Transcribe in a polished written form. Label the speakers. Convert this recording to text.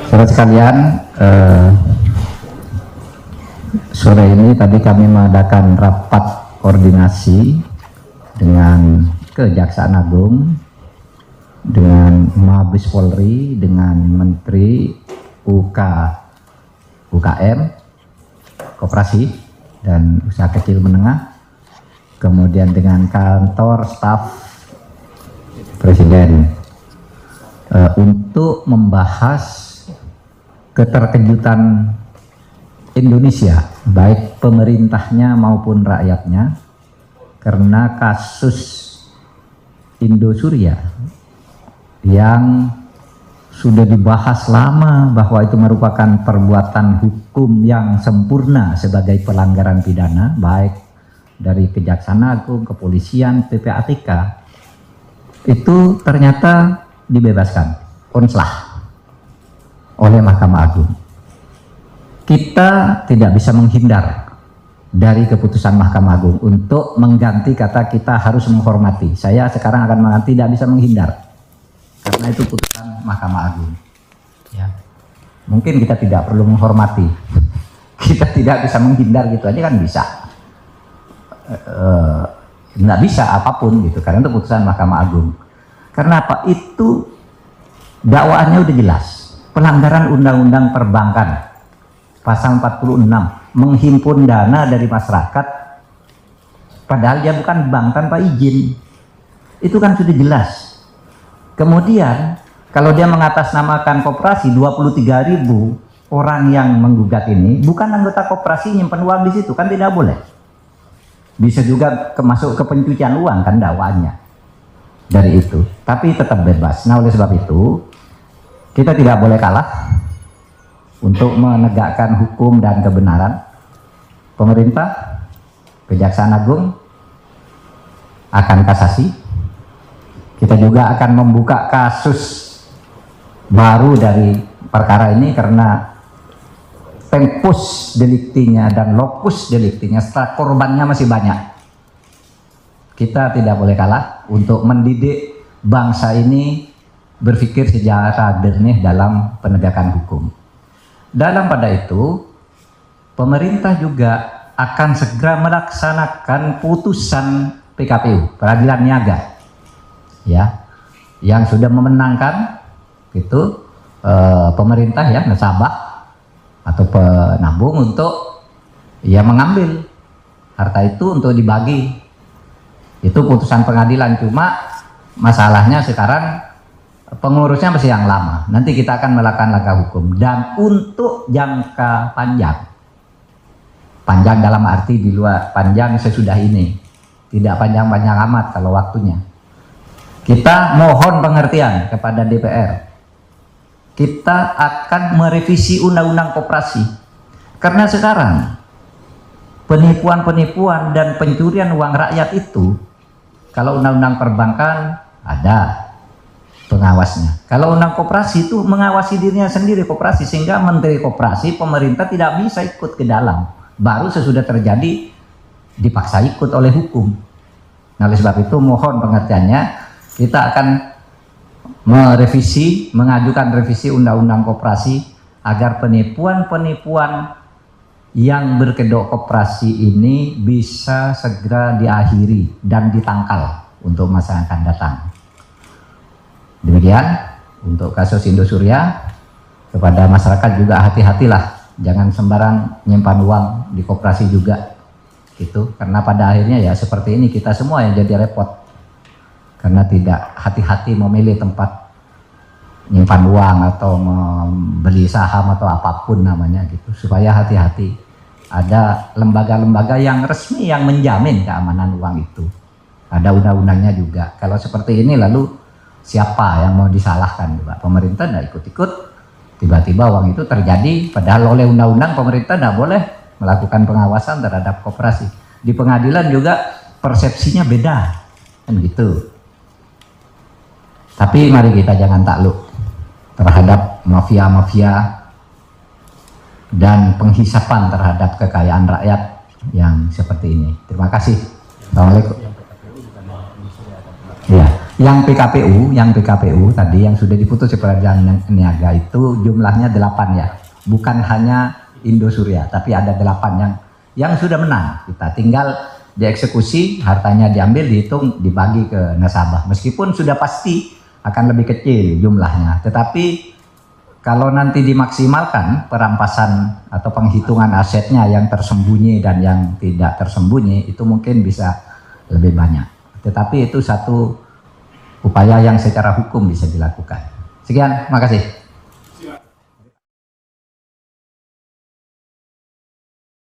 Speaker 1: Saudara sekalian, sore ini tadi kami mengadakan rapat koordinasi dengan Kejaksaan Agung, dengan Mabes Polri, dengan Menteri UKM, Koperasi dan Usaha Kecil Menengah, kemudian dengan kantor staf Presiden untuk membahas keterkejutan Indonesia, baik pemerintahnya maupun rakyatnya, karena kasus Indosuria yang sudah dibahas lama bahwa itu merupakan perbuatan hukum yang sempurna sebagai pelanggaran pidana, baik dari Kejaksaan Agung, Kepolisian, PPATK, itu ternyata dibebaskan, konslah oleh Mahkamah Agung. Kita tidak bisa menghindar dari keputusan Mahkamah Agung. Untuk mengganti kata kita harus menghormati, saya sekarang akan mengatakan tidak bisa menghindar karena itu putusan Mahkamah Agung ya. Mungkin kita tidak perlu menghormati, kita tidak bisa menghindar gitu aja kan bisa, nggak bisa apapun gitu karena itu putusan Mahkamah Agung. Karena apa? Itu dakwaannya udah jelas, pelanggaran undang-undang perbankan pasal 46, menghimpun dana dari masyarakat padahal dia bukan bank tanpa izin, itu kan sudah jelas. Kemudian kalau dia mengatasnamakan koperasi, 23.000 orang yang menggugat ini bukan anggota koperasi nyimpen uang di situ, kan tidak boleh. Bisa juga masuk ke pencucian uang kan dakwaannya dari itu, tapi tetap bebas. Nah oleh sebab itu kita tidak boleh kalah untuk menegakkan hukum dan kebenaran. Pemerintah, Kejaksaan Agung akan kasasi. Kita juga akan membuka kasus baru dari perkara ini karena tempus deliktinya dan lokus deliktinya setelah korbannya masih banyak. Kita tidak boleh kalah untuk mendidik bangsa ini berpikir secara jernih dalam penegakan hukum. Dalam pada itu, pemerintah juga akan segera melaksanakan putusan PKPU, Peradilan Niaga, ya, yang sudah memenangkan itu pemerintah ya, nasabah atau penabung untuk ya mengambil harta itu untuk dibagi. Itu putusan pengadilan, cuma masalahnya sekarang pengurusnya masih yang lama. Nanti kita akan melakukan langkah hukum. Dan untuk jangka panjang, panjang dalam arti di luar panjang sesudah ini, tidak panjang-panjang amat kalau waktunya, kita mohon pengertian kepada DPR. Kita akan merevisi undang-undang koperasi karena sekarang penipuan-penipuan dan pencurian uang rakyat itu, kalau undang-undang perbankan ada pengawasnya, kalau undang koperasi itu mengawasi dirinya sendiri koperasi, sehingga menteri koperasi, pemerintah tidak bisa ikut ke dalam, baru sesudah terjadi dipaksa ikut oleh hukum. Nah oleh sebab itu mohon pengertiannya, kita akan merevisi, mengajukan revisi undang-undang koperasi agar penipuan-penipuan yang berkedok koperasi ini bisa segera diakhiri dan ditangkal untuk masa yang akan datang. Demikian untuk kasus Indosuria. Kepada masyarakat juga hati-hatilah, jangan sembarang nyimpan uang di koperasi juga gitu, karena pada akhirnya ya seperti ini, kita semua yang jadi repot karena tidak hati-hati memilih tempat nyimpan uang atau membeli saham atau apapun namanya gitu. Supaya hati-hati, ada lembaga-lembaga yang resmi yang menjamin keamanan uang itu, ada undang-undangnya juga. Kalau seperti ini lalu siapa yang mau disalahkan juga? Pemerintah tidak ikut-ikut, tiba-tiba uang itu terjadi padahal oleh undang-undang pemerintah tidak boleh melakukan pengawasan terhadap koperasi. Di pengadilan juga persepsinya beda kan gitu. Tapi mari kita jangan takluk terhadap mafia-mafia dan penghisapan terhadap kekayaan rakyat yang seperti ini. Terima kasih. Assalamualaikum. Ya. Yang PKPU tadi yang sudah diputus di peradilan niaga itu jumlahnya 8 ya. Bukan hanya Indosuria, tapi ada 8 yang sudah menang. Kita tinggal dieksekusi, hartanya diambil, dihitung, dibagi ke nasabah. Meskipun sudah pasti akan lebih kecil jumlahnya, tetapi kalau nanti dimaksimalkan perampasan atau penghitungan asetnya yang tersembunyi dan yang tidak tersembunyi, itu mungkin bisa lebih banyak. Tetapi itu satu upaya yang secara hukum bisa dilakukan. Sekian, makasih.